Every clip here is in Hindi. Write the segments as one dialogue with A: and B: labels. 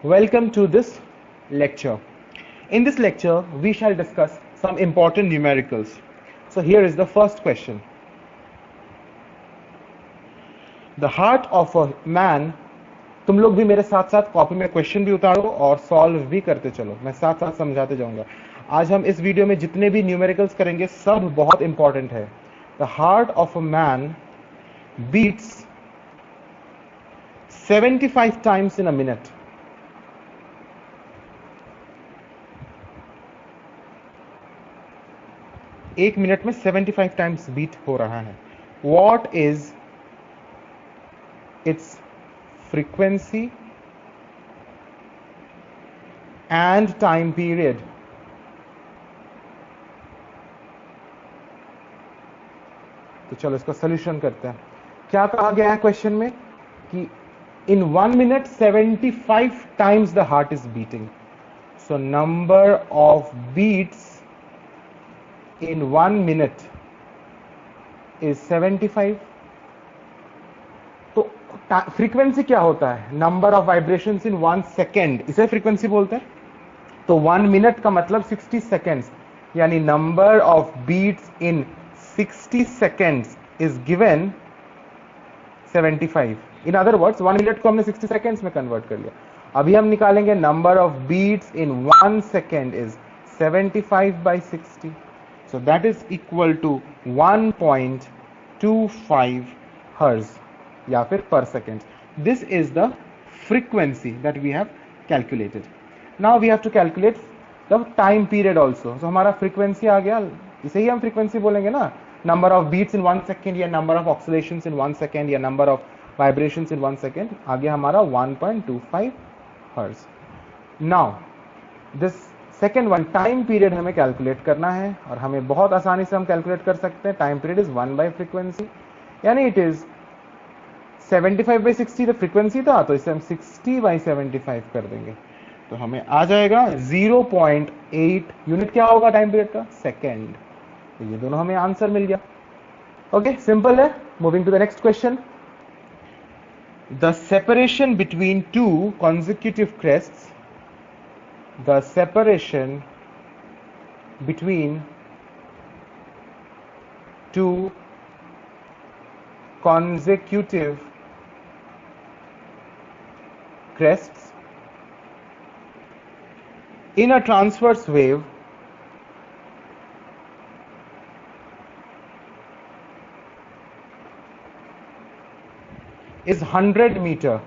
A: Welcome to this lecture. In this lecture, we shall discuss some important numericals. So here is the first question. The heart of a man. तुम लोग भी मेरे साथ साथ कॉपी में क्वेश्चन भी उतारो और सॉल्व भी करते चलो, मैं साथ साथ समझाते जाऊंगा. आज हम इस वीडियो में जितने भी न्यूमेरिकल्स करेंगे सब बहुत इंपॉर्टेंट है. The heart of a man beats 75 times in a minute. एक मिनट में 75 टाइम्स बीट हो रहा है. What is its frequency and time period. तो चलो इसका सॉल्यूशन करते हैं. क्या कहा गया है क्वेश्चन में कि in 1 minute 75 times the heart is beating. So number of beats in 1 minute is 75. तो फ्रीक्वेंसी क्या होता है? Number of vibrations in 1 second, इसे फ्रीक्वेंसी बोलते हैं. तो 1 मिनट का मतलब 60 सेकेंड्स, यानी number of beats in 60 seconds is given 75. In other words 1 minute को हमने 60 सेकेंड्स में कन्वर्ट कर लिया. अभी हम निकालेंगे number of beats in 1 second is 75 by 60. So that is equal to 1.25 hertz या फिर per second. This is the frequency that we have calculated. Now we have to calculate the time period also. So हमारा फ्रीक्वेंसी आ गया, इसे ही हम फ्रीक्वेंसी बोलेंगे ना. Number of beats in 1 second या number of oscillations in 1 second या number of vibrations in 1 second आ गया हमारा 1.25 hertz. Now this second one, time period हमें कैलकुलेट करना है और हमें बहुत आसानी से हम कैलकुलेट कर सकते हैं. Time period is 1 by frequency, यानी इट इज 75 by 60 तो फ्रीक्वेंसी था, तो इसे हम 60 by 75 कर देंगे तो हमें आ जाएगा 0.8. यूनिट क्या होगा टाइम पीरियड का? सेकेंड. तो ये दोनों हमें आंसर मिल गया. ओके, सिंपल है. Moving to the next question. The separation between two consecutive crests, the separation between two consecutive crests in a transverse wave is 100 meter.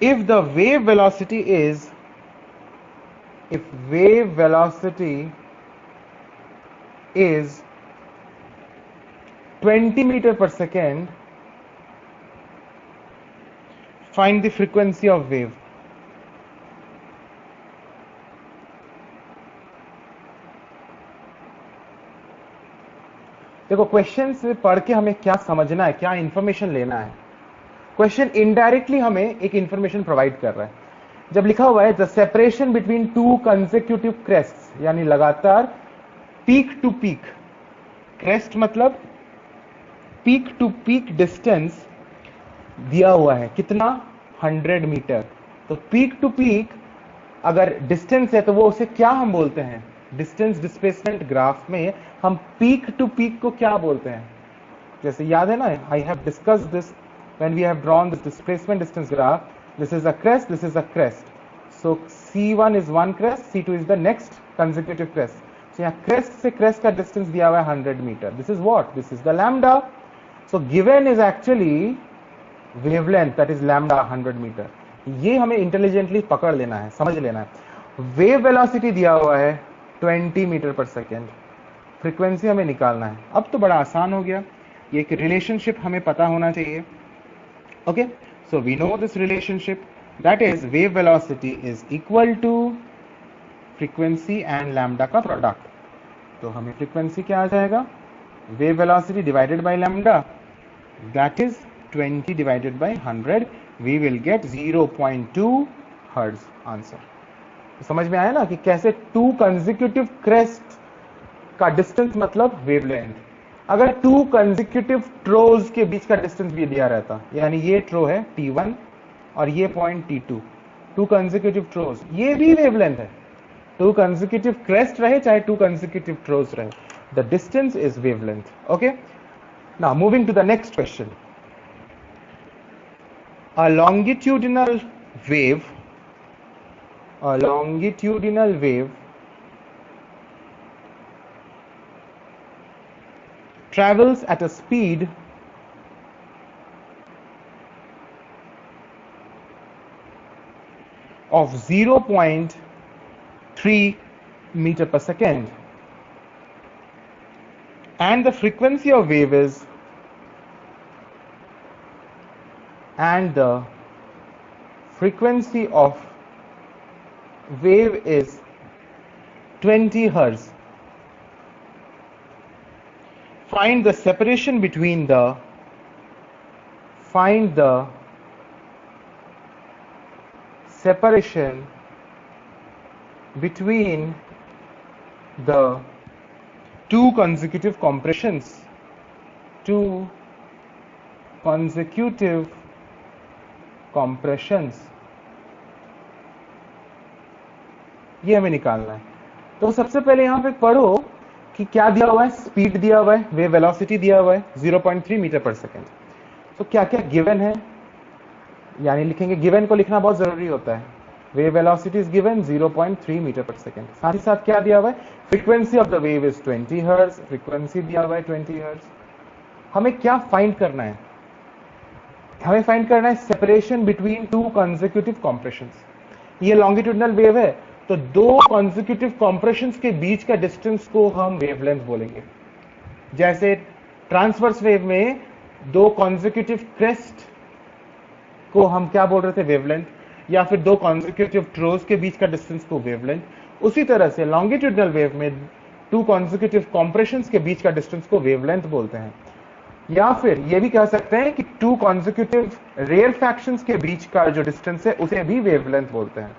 A: If the wave velocity is 20 meter per second, find the frequency of wave. देखो क्वेश्चन से पढ़ के हमें क्या समझना है, क्या इंफॉर्मेशन लेना है. क्वेश्चन इनडायरेक्टली हमें एक इंफॉर्मेशन प्रोवाइड कर रहा है. जब लिखा हुआ है the separation between two consecutive crests, यानी लगातार पीक टू पीक. क्रेस्ट मतलब पीक टू पीक डिस्टेंस दिया हुआ है कितना? 100 मीटर. तो पीक टू पीक अगर डिस्टेंस है तो वो उसे क्या हम बोलते हैं? डिस्टेंस डिस्प्लेसमेंट ग्राफ में हम पीक टू पीक को क्या बोलते हैं? जैसे याद है ना, I have discuss this when we have drawn this displacement distance graph. This is a crest, this is a crest. So C1 is one crest, C2 is the next consecutive crest. So यहाँ क्रेस्ट से क्रेस्ट का डिस्टेंस दिया हुआ है 100 metre. This is what? This is the lambda. So given is actually wavelength, that is lambda 100 metre. ये हमें इंटेलिजेंटली पकड़ लेना है, समझ लेना है. वेव वेलोसिटी दिया हुआ है 20 मीटर पर सेकेंड. फ्रीक्वेंसी हमें निकालना है. अब तो बड़ा आसान हो गया. ये एक रिलेशनशिप हमें पता होना चाहिए. Okay, so we know this relationship, that is wave velocity is equal to frequency and lambda का प्रोडक्ट. तो हमें फ्रीक्वेंसी क्या आ जाएगा? Wave velocity divided by lambda, that is 20 divided by 100. we will get 0.2 hertz answer. समझ में आया ना कि कैसे टू कंसेक्यूटिव क्रेस्ट का डिस्टेंस मतलब वेवलेंथ. अगर टू कंसेक्यूटिव ट्रोज के बीच का डिस्टेंस भी दिया रहता, यानी ये ट्रो है T1 और ये पॉइंट T2, 2 कंसेक्यूटिव थ्रोज, ये भी वेवलेंथ है। 2 कंसेक्यूटिव क्रेस्ट रहे चाहे 2 कंसेक्यूटिव थ्रोज रहे, the distance is wavelength. Okay, now moving to the next question. A longitudinal wave travels at a speed of 0.3 meter per second, and the frequency of wave is 20 hertz. Find the separation between the two consecutive compressions. ये हमें निकालना है। तो सबसे पहले यहां पे पढ़ो कि क्या दिया हुआ है, स्पीड दिया हुआ है, वेव वेलोसिटी दिया हुआ है 0.3 मीटर पर सेकेंड। तो क्या क्या गिवन है, यानी लिखेंगे, गिवन को लिखना बहुत जरूरी होता है। Wave velocity is given 0.3 metre per second, साथ ही साथ क्या दिया हुआ है, frequency of the wave is 20 hertz, frequency दिया हुआ है 20 हर्ट्ज। हमें क्या फाइंड करना है, हमें फाइंड करना है सेपरेशन बिटवीन 2 कंसेक्यूटिव कॉम्प्रेशंस। ये लॉन्गिट्यूडनल वेव है, तो 2 कॉन्सेक्यूटिव कॉम्प्रेशंस के बीच का डिस्टेंस को हम वेवलेंथ बोलेंगे। जैसे ट्रांसवर्स वेव में 2 कॉन्सेक्यूटिव क्रेस्ट को हम क्या बोल रहे थे, वेवलेंथ, या फिर 2 कॉन्सेक्यूटिव थ्रोज के बीच का डिस्टेंस को वेवलेंथ। उसी तरह से लॉन्गिट्यूडनल वेव में 2 कॉन्सेक्यूटिव कॉम्प्रेशंस के बीच का डिस्टेंस को वेवलेंथ बोलते हैं। या फिर ये भी कह सकते हैं कि 2 कॉन्सेक्यूटिव रेयरफैक्शंस के बीच का जो डिस्टेंस है उसे भी वेवलेंथ बोलते हैं।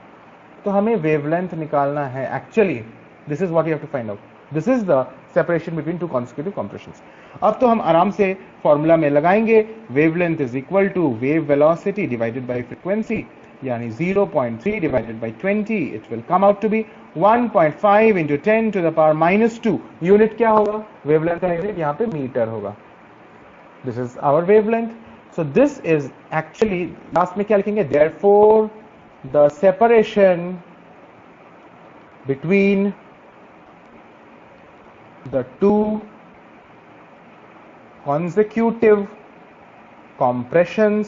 A: तो हमें वेवलेंथ निकालना है। Actually this is what you have to find out, this is the separation between 2 consecutive compressions. अब तो हम आराम से फॉर्मूला में लगाएंगे, wavelength is equal to wave velocity divided by frequency, यानी 0.3 divided by 20, it will come out to be 1.5 into 10 to the power -2। Unit क्या होगा, वेवलेंथ का यूनिट यहाँ पे मीटर होगा। This is our wavelength. So this is actually, last में क्या लिखेंगे, therefore the separation between the 2 consecutive compressions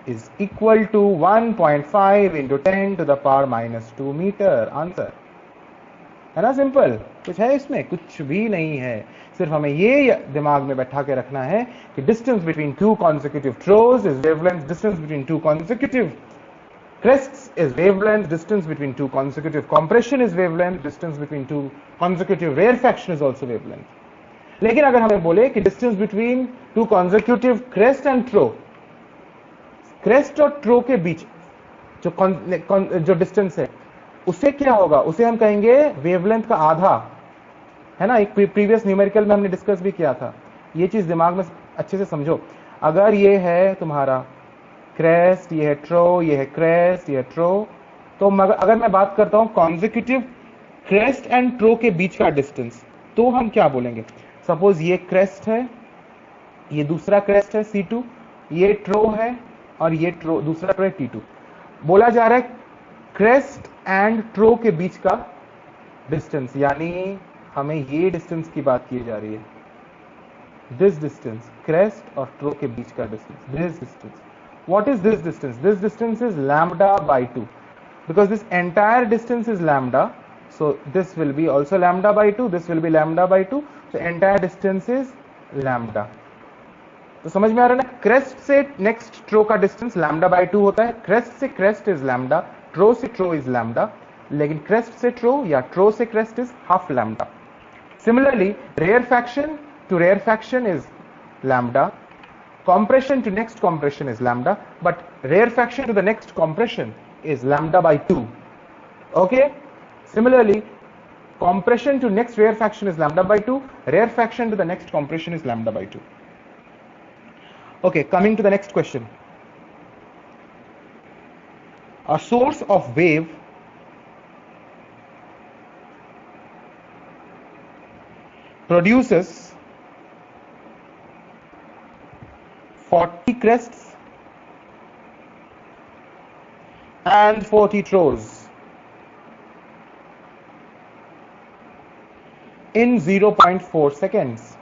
A: is equal to 1.5 into 10 to the power -2 meter. Answer है ना, सिंपल, कुछ है इसमें, कुछ भी नहीं है। सिर्फ हमें ये दिमाग में बैठा के रखना है कि distance between 2 consecutive throws is wavelength, distance between 2 consecutive crests is wavelength, distance between 2 consecutive compression is wavelength, distance between 2 consecutive rarefaction is also wavelength. लेकिन अगर हमें बोले कि distance between 2 consecutive crest and throw, crest और थ्रो के बीच जो डिस्टेंस है उसे क्या होगा, उसे हम कहेंगे वेवलेंथ का आधा, है ना। एक प्रीवियस न्यूमेरिकल में हमने डिस्कस भी किया था। ये चीज दिमाग में अच्छे से समझो। अगर ये है तुम्हारा क्रेस्ट, ये है थ्रो, ये है क्रेस्ट, ये है थ्रो, तो अगर मैं बात करता हूं कॉन्सेक्यूटिव क्रेस्ट एंड थ्रो के बीच का डिस्टेंस, तो हम क्या बोलेंगे। सपोज ये क्रेस्ट है, ये दूसरा क्रेस्ट है C2, ये थ्रो है और ये थ्रो, दूसरा थ्रो है T2। बोला जा रहा है क्रेस्ट एंड थ्रो के बीच का डिस्टेंस, यानी हमें ये डिस्टेंस की बात की जा रही है, दिस डिस्टेंस, क्रेस्ट और थ्रो के बीच का distance, this distance. What is this distance, this distance is lambda by 2, because this entire distance is lambda, so this will be also lambda by 2, this will be lambda by 2, so entire distance is lambda। तो समझ में आ रहा है ना, क्रेस्ट से नेक्स्ट थ्रो का डिस्टेंस लैम्बडा बाय 2 होता है, क्रेस्ट से क्रेस्ट इज लैम्बडा, थ्रो से थ्रो इज लैम्बडा, लेकिन क्रेस्ट से थ्रो या थ्रो से crest is half lambda. Similarly rarefaction to rarefaction is lambda, compression to next compression is lambda, but rarefaction to the next compression is lambda by 2. Okay, similarly compression to next rarefaction is lambda by 2, rarefaction to the next compression is lambda by 2. Okay, coming to the next question. A source of wave produces 40 crests and 40 troughs in 0.4 seconds.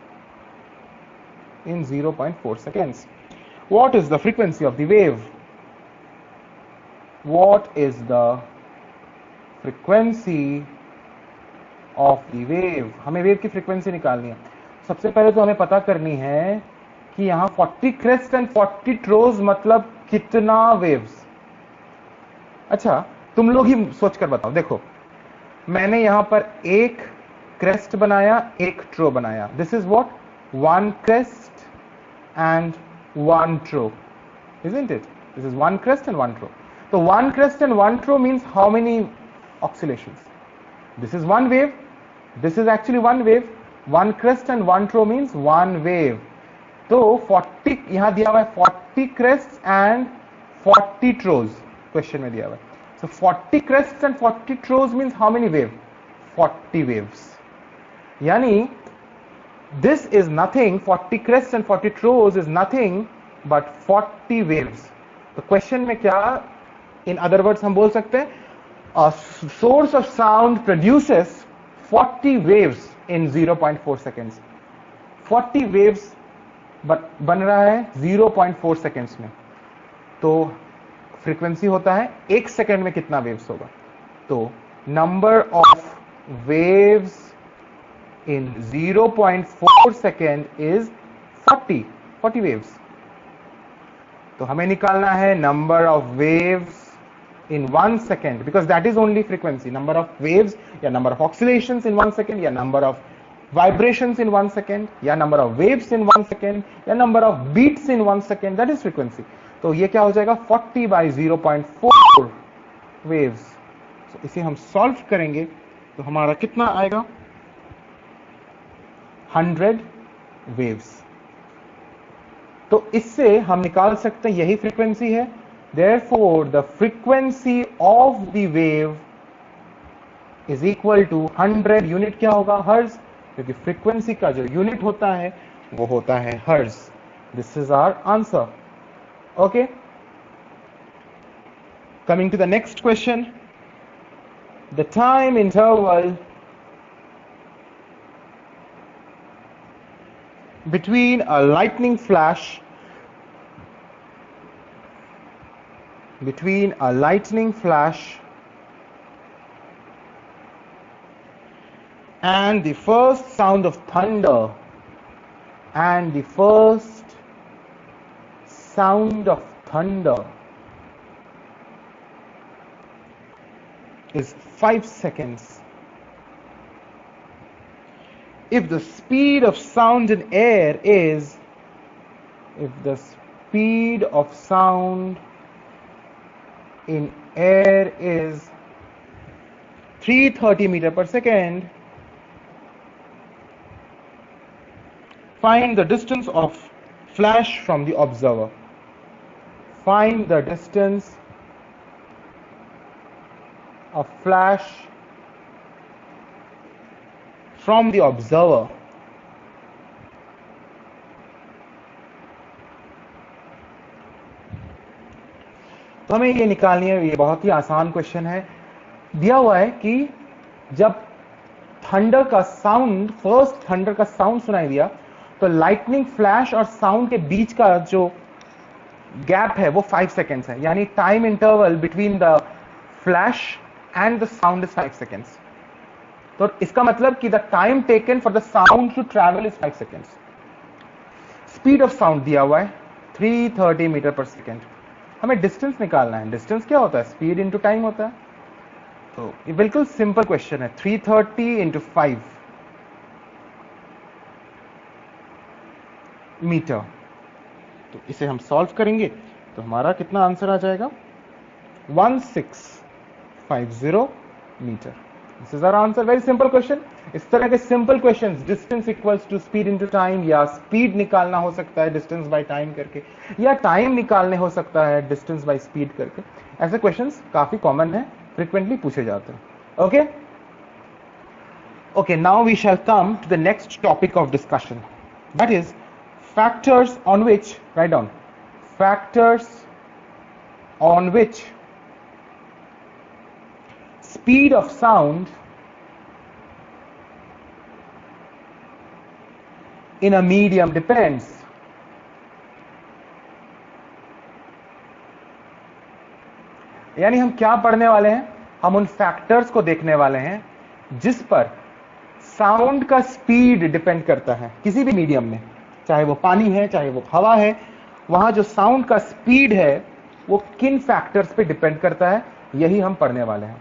A: In 0.4 seconds. What is the frequency of the wave? What is the frequency of the wave? हमें वेव की फ्रीक्वेंसी निकालनी है. सबसे पहले तो हमें पता करनी है कि यहां 40 क्रेस्ट एंड 40 ट्रोज मतलब कितना वेव्स. अच्छा, तुम लोग ही सोच कर बताओ. देखो, मैंने यहां पर एक क्रेस्ट बनाया, एक ट्रो बनाया. This is what? One crest and one trough, isn't it? This is one crest and one trough. So one crest and one trough means how many oscillations? This is one wave. This is actually one wave. One crest and one trough means one wave. तो 40 यहां दिया हुआ है 40 crests and 40 troughs. क्वेश्चन में दिया हुआ है. So 40 crests and 40 troughs means how many wave? 40 waves. यानी this is nothing, 40 crests and 40 troughs is nothing but 40 waves. तो क्वेश्चन में क्या, in other words हम बोल सकते हैं, a source of sound produces 40 waves in 0.4 seconds. 40 waves बन रहा है 0.4 seconds में. तो फ्रीक्वेंसी होता है 1 सेकेंड में कितना वेव्स होगा. तो number of waves in 0.4 second is 40 waves. तो हमें निकालना है number of waves in 1 second because that is only frequency. Number of waves या number of oscillations in 1 second या number of vibrations in 1 second या number of waves in 1 second या number of beats in 1 second, that is frequency. तो ये क्या हो जाएगा 40 by 0.4 waves. so इसे हम सॉल्व करेंगे तो हमारा कितना आएगा 100 waves. तो इससे हम निकाल सकते हैं यही फ्रीक्वेंसी है. Therefore the frequency of the wave is equal to 100. Unit क्या होगा? हर्ट्ज, क्योंकि फ्रीक्वेंसी का जो यूनिट होता है वो होता है hertz. This is our answer. Okay, coming to the next question. The time interval between a lightning flash and the first sound of thunder is 5 seconds. If the speed of sound in air is 330 meter per second, find the distance of flash from the observer. Find the distance of flash from the observer. तो हमें ये निकालनी है. ये बहुत ही आसान क्वेश्चन है. दिया हुआ है कि जब थंडर का साउंड, फर्स्ट थंडर का साउंड सुनाई दिया तो लाइटनिंग फ्लैश और साउंड के बीच का जो गैप है वो 5 सेकेंड्स है. यानी time interval between the flash and the sound is 5 seconds. तो इसका मतलब कि the time taken for the sound to travel is 5 seconds. Speed of sound दिया हुआ है 330 मीटर पर सेकेंड. हमें डिस्टेंस निकालना है. डिस्टेंस क्या होता है? स्पीड इंटू टाइम होता है. तो ये बिल्कुल सिंपल क्वेश्चन है. 330 इंटू 5 मीटर. तो इसे हम सॉल्व करेंगे तो हमारा कितना आंसर आ जाएगा? 1650 metre. This is our answer, very simple question. इस तरह के simple questions, distance equals to speed into time, या स्पीड निकालना हो सकता है डिस्टेंस बाय टाइम करके, या टाइम निकालने हो सकता है डिस्टेंस बाय स्पीड करके, ऐसे क्वेश्चंस काफी कॉमन है, फ्रीक्वेंटली पूछे जाते हैं। Okay okay, now we shall come to the next topic of discussion, that is factors on which, write down, factors on which speed of sound in a medium depends। यानी हम क्या पढ़ने वाले हैं, हम उन फैक्टर्स को देखने वाले हैं जिस पर साउंड का स्पीड डिपेंड करता है किसी भी मीडियम में, चाहे वो पानी है चाहे वो हवा है, वहां जो साउंड का स्पीड है वो किन फैक्टर्स पे डिपेंड करता है, यही हम पढ़ने वाले हैं।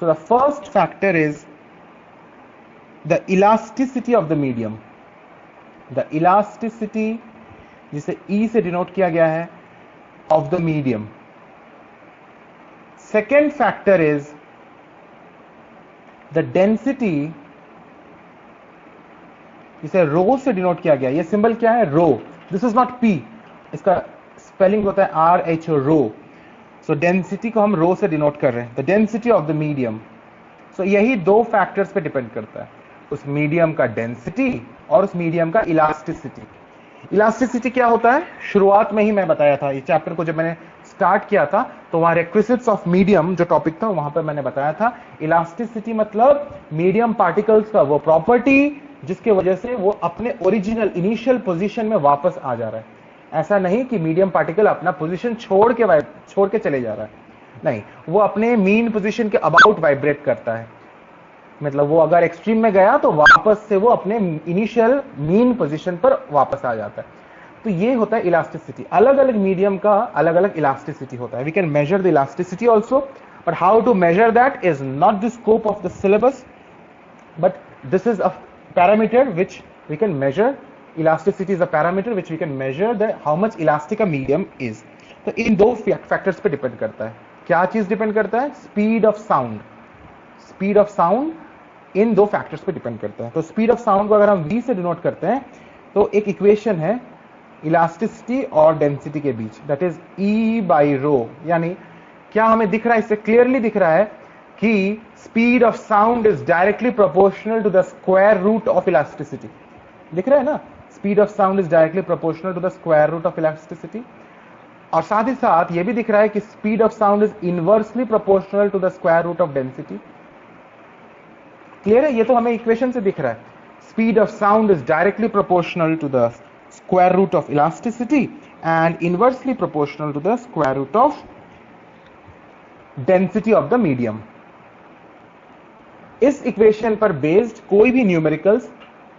A: So the first factor is the elasticity of the medium. The elasticity, जिसे ई से डिनोट किया गया है, of the medium. Second factor is the density, इसे रो से डिनोट किया गया। ये सिंबल क्या है, rho, this is not P, इसका स्पेलिंग होता है R H, rho. So density को हम रो से डिनोट कर रहे हैं, the density of the medium. So यही दो फैक्टर्स पे डिपेंड करता है, उस मीडियम का डेंसिटी और उस मीडियम का इलास्टिसिटी। इलास्टिसिटी क्या होता है, शुरुआत में ही मैं बताया था, इस चैप्टर को जब मैंने स्टार्ट किया था तो वहां रिक्विजिट्स ऑफ मीडियम जो टॉपिक था वहां पर मैंने बताया था, इलास्टिसिटी मतलब मीडियम पार्टिकल्स का वो प्रॉपर्टी जिसके वजह से वो अपने ओरिजिनल इनिशियल पोजीशन में वापस आ जा रहा है। ऐसा नहीं कि मीडियम पार्टिकल अपना पोजीशन छोड़ के चले जा रहा है, नहीं, वो अपने मीन पोजीशन के अबाउट वाइब्रेट करता है। मतलब वो अगर एक्सट्रीम में गया तो वापस से वो अपने इनिशियल मीन पोजीशन पर वापस आ जाता है। तो ये होता है इलास्टिसिटी। अलग अलग मीडियम का अलग अलग इलास्टिसिटी होता है। We can measure the elasticity also, but how to measure that is not the scope of the syllabus, but this is a parameter which we can measure. Elasticity is a parameter which we can measure the how much elastic a medium is. तो इन दो फैक्टर्स पे डिपेंड करता है। क्या चीज डिपेंड करता है, speed of sound. Speed of sound इन दो फैक्टर्स पे डिपेंड करता है। तो स्पीड ऑफ साउंड को अगर हम v से डिनोट करते हैं तो एक इक्वेशन है इलास्टिसिटी और डेंसिटी के बीच, that is E by rho. यानी क्या हमें दिख रहा है, इससे क्लियरली दिख रहा है कि speed of sound is directly proportional to the square root of elasticity. दिख रहा है ना, speed of sound is directly proportional to the square root of elasticity. और साथ ही साथ यह भी दिख रहा है कि speed of sound is inversely proportional to the square root of density. Clear है, ये तो हमें इक्वेशन से दिख रहा है। Speed of sound is directly proportional to the square root of elasticity and inversely proportional to the square root of density of the medium. इस इक्वेशन पर बेस्ड कोई भी न्यूमेरिकल्स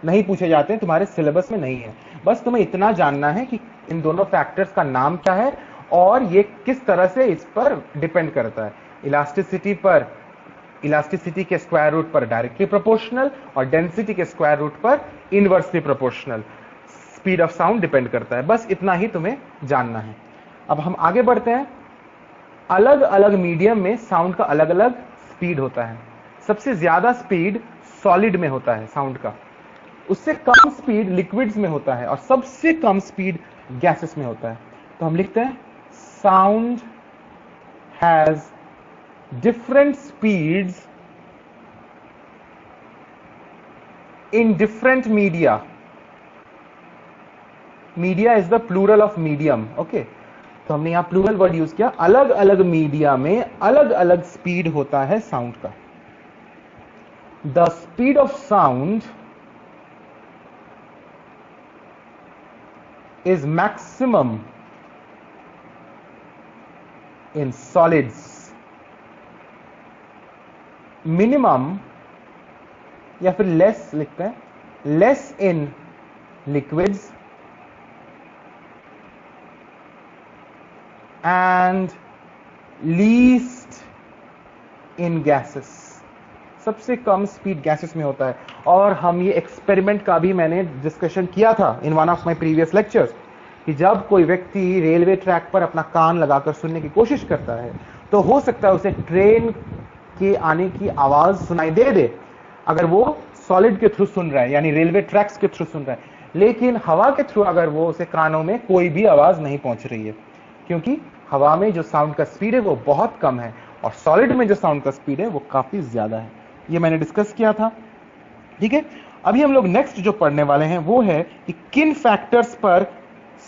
A: नहीं पूछे जाते हैं, तुम्हारे सिलेबस में नहीं है। बस तुम्हें इतना जानना है कि इन दोनों फैक्टर्स का नाम क्या है और ये किस तरह से इस पर डिपेंड करता है। इलास्टिसिटी पर, इलास्टिसिटी के स्क्वायर रूट पर डायरेक्टली प्रोपोर्शनल और डेंसिटी के स्क्वायर रूट पर inversely proportional speed of sound depend करता है। बस इतना ही तुम्हें जानना है। अब हम आगे बढ़ते हैं। अलग अलग मीडियम में साउंड का अलग अलग स्पीड होता है। सबसे ज्यादा स्पीड सॉलिड में होता है साउंड का, उससे कम स्पीड लिक्विड्स में होता है और सबसे कम स्पीड गैसेस में होता है। तो हम लिखते हैं sound has different speeds in different media. Media is the plural of medium. Okay, तो हमने यहां प्लूरल वर्ड यूज किया। अलग अलग मीडिया में अलग अलग स्पीड होता है साउंड का। The speed of sound is maximum in solids, minimum या फिर less लिखते हैं, less in liquids and least in gases। सबसे कम स्पीड गैसेस में होता है। और हम ये एक्सपेरिमेंट का भी मैंने डिस्कशन किया था in one of my previous lectures कि जब कोई व्यक्ति रेलवे ट्रैक पर अपना कान लगाकर सुनने की कोशिश करता है तो हो सकता है उसे ट्रेन के आने की आवाज सुनाई दे, अगर वो सॉलिड के थ्रू सुन रहा है, यानी रेलवे ट्रैक्स के थ्रू सुन रहा है, लेकिन हवा के थ्रू अगर वो उसे कानों में कोई भी आवाज नहीं पहुंच रही है, क्योंकि हवा में जो साउंड का स्पीड है वो बहुत कम है और सॉलिड में जो साउंड का स्पीड है वो काफी ज्यादा है। ये मैंने डिस्कस किया था, ठीक है। अभी हम लोग नेक्स्ट जो पढ़ने वाले हैं वो है कि किन फैक्टर्स पर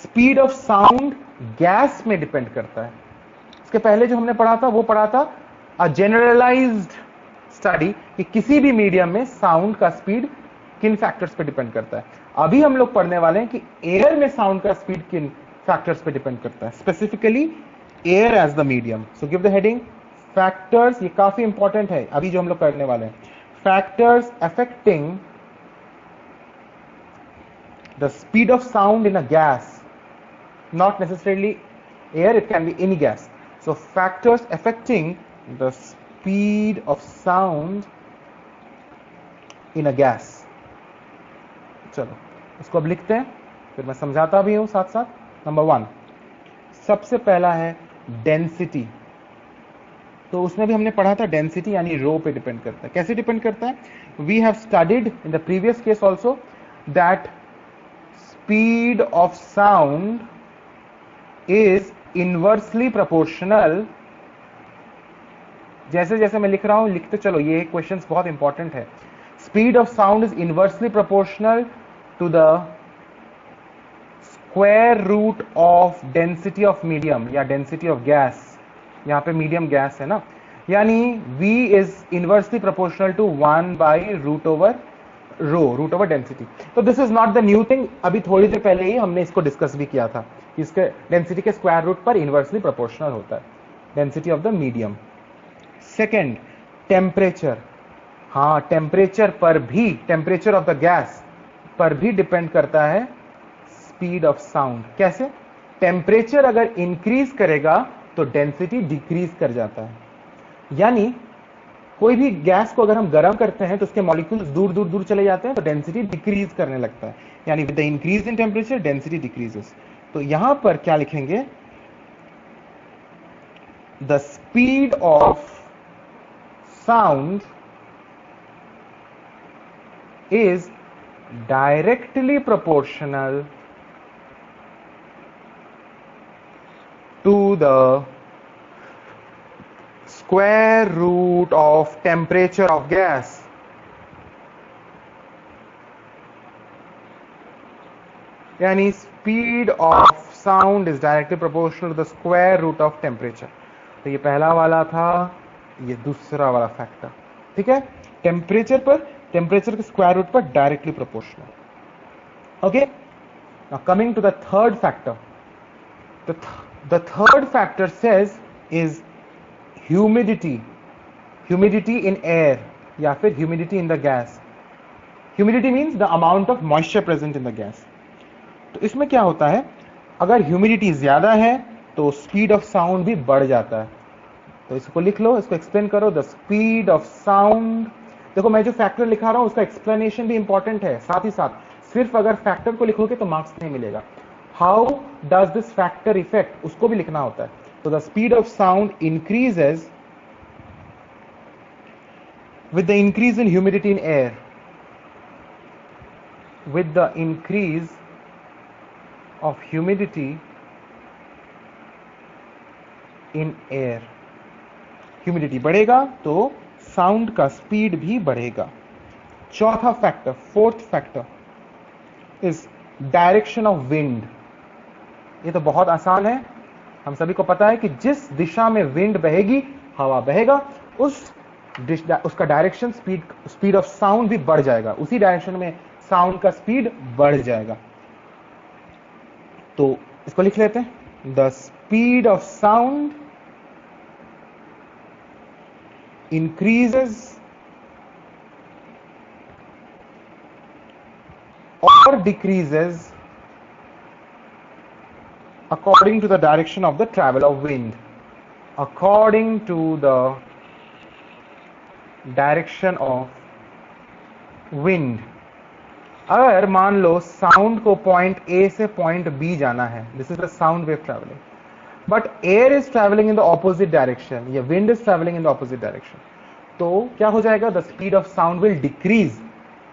A: स्पीड ऑफ साउंड गैस में डिपेंड करता है। इसके पहले जो हमने पढ़ा था वो पढ़ा था अ जनरलाइज्ड स्टडी कि किसी भी मीडियम में साउंड का स्पीड किन फैक्टर्स पे डिपेंड करता है। अभी हम लोग पढ़ने वाले हैं कि एयर में साउंड का स्पीड किन फैक्टर्स पे डिपेंड करता है, specifically air as the medium. So give the heading factors, ये काफी इंपॉर्टेंट है अभी जो हम लोग करने वाले हैं। Factors affecting the speed of sound in a gas, not necessarily air, it can be any gas. So factors affecting the speed of sound in a gas. चलो इसको अब लिखते हैं, फिर मैं समझाता भी हूं साथ साथ। नंबर 1, सबसे पहला है डेंसिटी। तो उसमें भी हमने पढ़ा था डेंसिटी यानी रो पे डिपेंड करता है। कैसे डिपेंड करता है? We have studied in the previous case also that speed of sound is inversely proportional. जैसे जैसे मैं लिख रहा हूं लिखते चलो, ये क्वेश्चंस बहुत इंपॉर्टेंट है। Speed of sound is inversely proportional to the square root of density of medium या डेंसिटी ऑफ गैस। यहां पे मीडियम गैस है ना, यानी V is inversely proportional to 1 by root over rho, root over density. तो this is not the new thing, अभी थोड़ी देर पहले ही हमने इसको डिस्कस भी किया था। इसके डेंसिटी के स्क्वायर रूट पर इनवर्सली प्रोपोर्शनल होता है density of the medium. Second, temperature. हाँ, टेम्परेचर पर भी, टेम्परेचर ऑफ द गैस पर भी डिपेंड करता है स्पीड ऑफ साउंड। कैसे? टेम्परेचर अगर इंक्रीज करेगा तो डेंसिटी डिक्रीज कर जाता है। यानी कोई भी गैस को अगर हम गर्म करते हैं तो उसके मॉलिक्यूल्स दूर दूर दूर चले जाते हैं, तो डेंसिटी डिक्रीज करने लगता है। यानी with the increase in temperature density decreases. तो यहां पर क्या लिखेंगे? The speed of sound is directly proportional to the square root of temperature of gas. यानी speed of sound is directly proportional to the square root of temperature. तो ये पहला वाला था, ये दूसरा वाला फैक्टर, ठीक है। टेम्परेचर पर, टेम्परेचर के स्क्वायर रूट पर directly proportional. Okay, now coming to the third factor. The third factor says is humidity. Humidity in air या फिर humidity in the gas. Humidity means the amount of moisture present in the gas. तो इसमें क्या होता है, अगर ह्यूमिडिटी ज्यादा है तो स्पीड ऑफ साउंड भी बढ़ जाता है। तो इसको लिख लो, इसको एक्सप्लेन करो। द स्पीड ऑफ साउंड, देखो मैं जो फैक्टर लिखा रहा हूं उसका एक्सप्लेनेशन भी इंपॉर्टेंट है साथ ही साथ। सिर्फ अगर फैक्टर को लिखोगे तो मार्क्स नहीं मिलेगा। How does this factor effect, उसको भी लिखना होता है। So the speed of sound increases with the increase in humidity in air. With the increase of humidity in air. Humidity बढ़ेगा तो साउंड का स्पीड भी बढ़ेगा। चौथा factor, fourth factor is direction of wind. ये तो बहुत आसान है, हम सभी को पता है कि जिस दिशा में विंड बहेगी, हवा बहेगा, उसका डायरेक्शन, स्पीड ऑफ साउंड भी बढ़ जाएगा। उसी डायरेक्शन में साउंड का स्पीड बढ़ जाएगा। तो इसको लिख लेते हैं। The speed of sound increases और decreases according to the direction of the travel of wind. According to the direction of wind. अगर मान लो साउंड को पॉइंट ए से पॉइंट बी जाना है, this is the sound wave travelling, but air is travelling in the opposite direction, या wind is travelling in the opposite direction, तो क्या हो जाएगा, the speed of sound will decrease.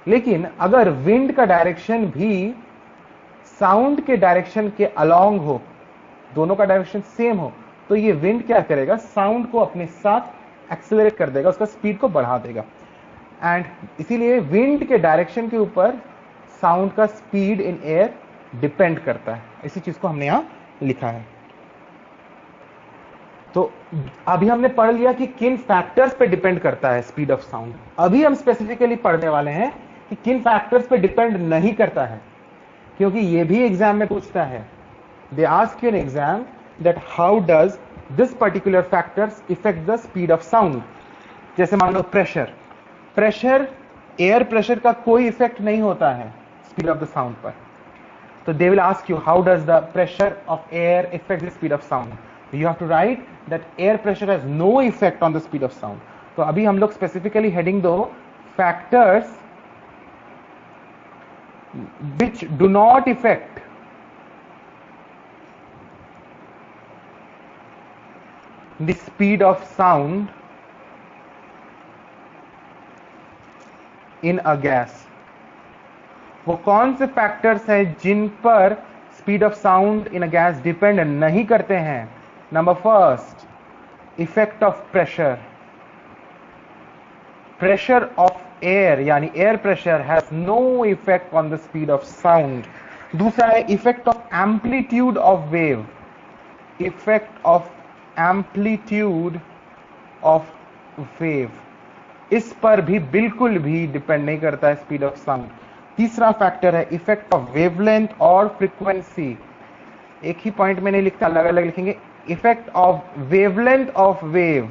A: लेकिन अगर विंड का डायरेक्शन भी साउंड के डायरेक्शन के अलोंग हो, दोनों का डायरेक्शन सेम हो, तो ये विंड क्या करेगा, साउंड को अपने साथ एक्सेलरेट कर देगा, उसका स्पीड को बढ़ा देगा। एंड इसीलिए विंड के डायरेक्शन के ऊपर साउंड का स्पीड इन एयर डिपेंड करता है। इसी चीज को हमने यहां लिखा है। तो अभी हमने पढ़ लिया कि किन फैक्टर्स पे डिपेंड करता है स्पीड ऑफ साउंड। अभी हम स्पेसिफिकली पढ़ने वाले हैं कि किन फैक्टर्स पे डिपेंड नहीं करता है, क्योंकि ये भी एग्जाम में पूछता है। They ask you in exam that how does this particular factors effect the speed of sound. जैसे मान लो प्रेशर, एयर प्रेशर का कोई इफेक्ट नहीं होता है स्पीड ऑफ द साउंड पर। तो they will ask you how does the pressure of air effect the speed of sound. You have to write that air pressure has no effect on the speed of sound. तो अभी हम लोग specifically heading दो factors which do not affect the speed of sound in a gas. वो कौन से factors हैं जिन पर speed of sound in a gas depend नहीं करते हैं? Number first, effect of pressure. Pressure of air यानी air pressure has no effect on the speed of sound. दूसरा है effect of amplitude of wave. Effect of amplitude of wave. इस पर भी बिल्कुल भी डिपेंड नहीं करता है स्पीड ऑफ साउंड। तीसरा फैक्टर है इफेक्ट ऑफ वेवलेंथ और फ्रीक्वेंसी। एक ही पॉइंट में नहीं लिखता, अलग अलग लिखेंगे। Effect of wavelength of wave,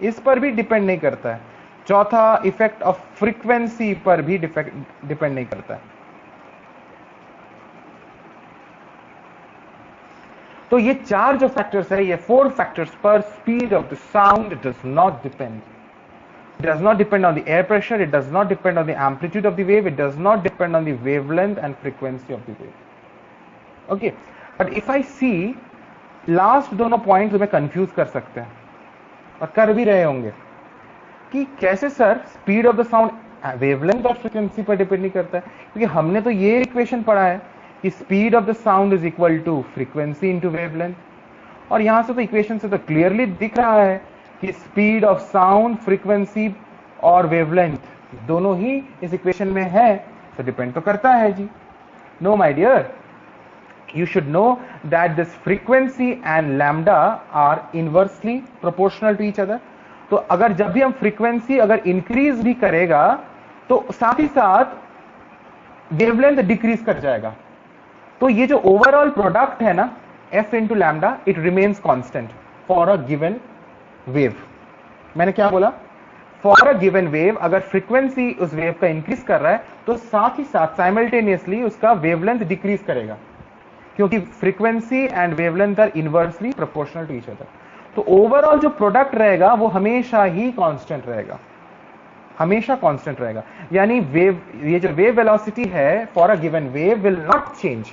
A: इस पर भी डिपेंड नहीं करता है। चौथा इफेक्ट ऑफ फ्रीक्वेंसी पर भी डिपेंड नहीं करता है। तो ये चार जो फैक्टर्स है, ये 4 फैक्टर्स पर speed of the sound does not depend. It does not depend on the air pressure, it does not depend on the amplitude of the wave, it does not depend on the wavelength and frequency of the wave. Okay, but if I see last दोनों पॉइंट तुम्हें कंफ्यूज कर सकते हैं और कर भी रहे होंगे कि कैसे sir speed of the sound wavelength और फ्रीक्वेंसी पर डिपेंड नहीं करता है, क्योंकि हमने तो ये इक्वेशन पढ़ा है कि speed of the sound is equal to frequency into wavelength. और यहां से तो इक्वेशन से तो क्लियरली दिख रहा है कि स्पीड ऑफ साउंड, फ्रीक्वेंसी और वेवलेंथ दोनों ही इस इक्वेशन में है, तो डिपेंड तो करता है जी। No my dear, you should know that this frequency and lambda are inversely proportional to each other. तो अगर जब भी हम फ्रीक्वेंसी अगर इंक्रीज भी करेगा तो साथ ही साथ वेवलेंथ डिक्रीज कर जाएगा। तो ये जो ओवरऑल प्रोडक्ट है ना f into lambda, it remains constant for a given wave. मैंने क्या बोला, फॉर अ गिवन वेव अगर फ्रीक्वेंसी उस वेव का इंक्रीज कर रहा है तो साथ ही साथ साइमल्टेनियसली उसका वेवलेंथ डिक्रीज करेगा, क्योंकि frequency and wavelength are inversely proportional to each other. तो ओवरऑल जो प्रोडक्ट रहेगा वो हमेशा ही कांस्टेंट रहेगा, हमेशा कांस्टेंट रहेगा। यानी वेव, ये जो वेव वेलोसिटी है for a given wave will not change,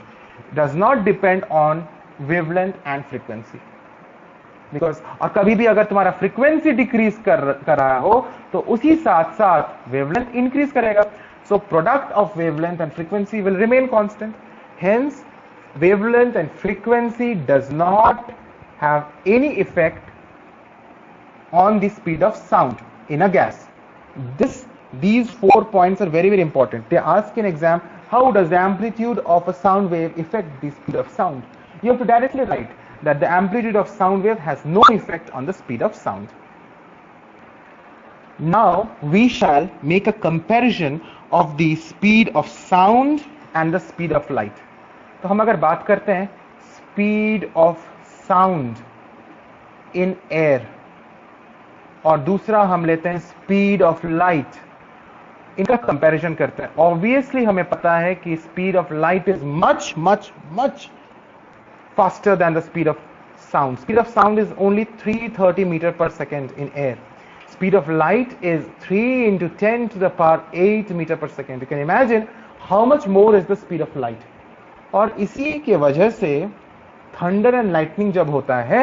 A: does not depend on wavelength and frequency. Because और कभी भी अगर तुम्हारा फ्रीक्वेंसी डिक्रीज कर रहा हो तो उसी साथ साथ वेवलेंथ इंक्रीज करेगा। So product of wavelength and frequency will remain constant. Hence wavelength and frequency does not have any effect on the speed of sound in a gas. These 4 points are very, very important. They ask in exam, how does the amplitude of a sound wave affect the speed of sound? You have to directly write that the amplitude of sound wave has no effect on the speed of sound. Now we shall make a comparison of the speed of sound and the speed of light. तो हम अगर बात करते हैं speed of sound in air और दूसरा हम लेते हैं स्पीड ऑफ लाइट, इनका कंपैरिजन करते हैं। ऑब्वियसली हमें पता है कि speed of light is much much much faster than the speed of sound. Speed of sound is only 330 metre per second in air. Speed of light is 3 into 10 to the power 8 metre per second. You can imagine how much more is the speed of light. और इसी के वजह से थंडर एंड लाइटनिंग जब होता है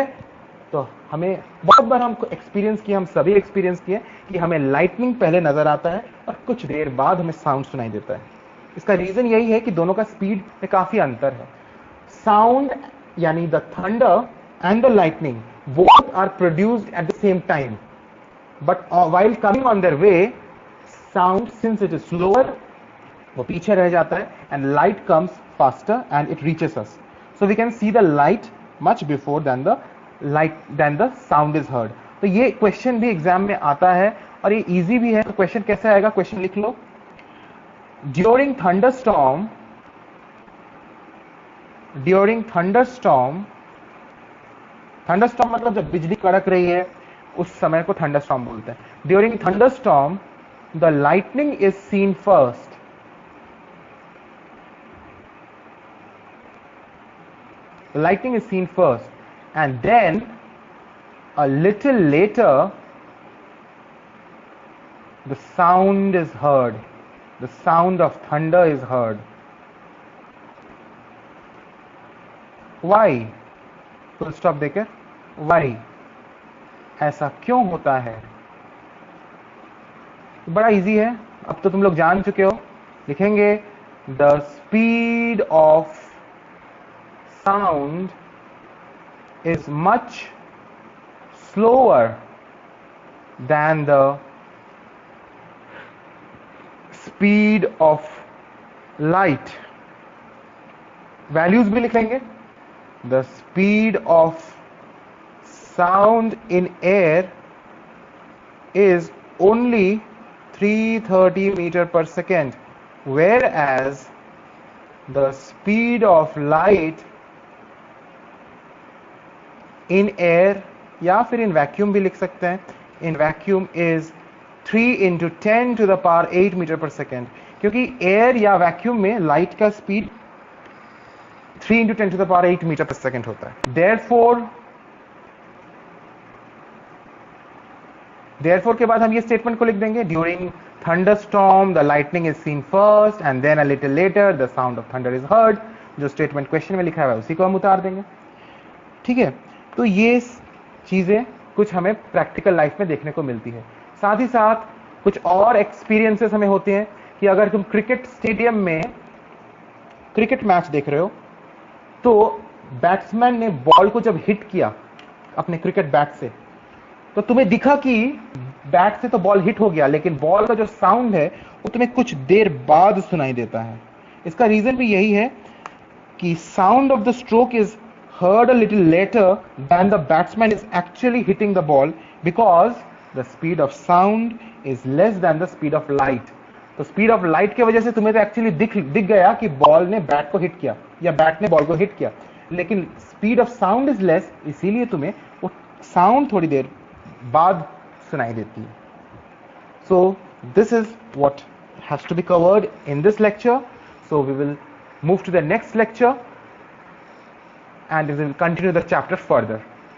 A: तो हमें बहुत बार हमको एक्सपीरियंस किया, हम सभी एक्सपीरियंस किए कि हमें लाइटनिंग पहले नजर आता है और कुछ देर बाद हमें साउंड सुनाई देता है। इसका रीजन यही है कि दोनों का स्पीड में काफी अंतर है। साउंड यानी the thunder and the lightning both are produced at the same time, but while coming on their way, sound since it is slower, वो पीछे रह जाता है, and light comes faster and it reaches us. So we can see the light much before than the sound is heard. तो ये क्वेश्चन भी एग्जाम में आता है और ये इजी भी है। तो क्वेश्चन कैसे आएगा, क्वेश्चन लिख लो। ड्यूरिंग थंडरस्टॉर्म मतलब जब बिजली कड़क रही है उस समय को थंडरस्टॉर्म बोलते हैं। During thunderstorm the lightning is seen first, the lightning is seen first, and then a little later the sound is heard, the sound of thunder is heard. Why? full stop देकर why, ऐसा क्यों होता है? बड़ा इजी है, अब तो तुम लोग जान चुके हो। लिखेंगे the speed of sound is much slower than the speed of light. Values भी लिख लेंगे। The speed of sound in air is only 330 meter per second, whereas the speed of light in air या फिर in vacuum भी लिख सकते हैं, in vacuum is 3 into 10 to the power 8 meter per second, क्योंकि एयर या वैक्यूम में लाइट का speed 3 into 10 to the power 8 meter per second होता है। therefore के बाद हम ये स्टेटमेंट को लिख देंगे, during thunderstorm the lightning is seen first and then a little later the sound of thunder is heard. जो स्टेटमेंट क्वेश्चन में लिखा हुआ है उसी को हम उतार देंगे। ठीक है, तो ये चीजें कुछ हमें प्रैक्टिकल लाइफ में देखने को मिलती है। साथ ही साथ कुछ और एक्सपीरियंसेस हमें होते हैं कि अगर तुम क्रिकेट स्टेडियम में क्रिकेट मैच देख रहे हो तो बैट्समैन ने बॉल को जब हिट किया अपने क्रिकेट बैट से, तो तुम्हें दिखा कि बैट से तो बॉल हिट हो गया, लेकिन बॉल का जो साउंड है वो तुम्हें कुछ देर बाद सुनाई देता है। इसका रीजन भी यही है कि sound of the stroke is heard a little later than the batsman is actually hitting the ball, because the speed of sound is less than the speed of light. तो स्पीड ऑफ लाइट की वजह से तुम्हें तो एक्चुअली दिख गया कि बॉल ने बैट को हिट किया या बैट ने बॉल को हिट किया, लेकिन speed of sound is less, इसीलिए तुम्हें वो साउंड थोड़ी देर बाद सुनाई देती है। So this is what has to be covered in this lecture. So we will move to the next lecture and we will continue the chapter further.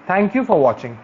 A: Thank you for watching.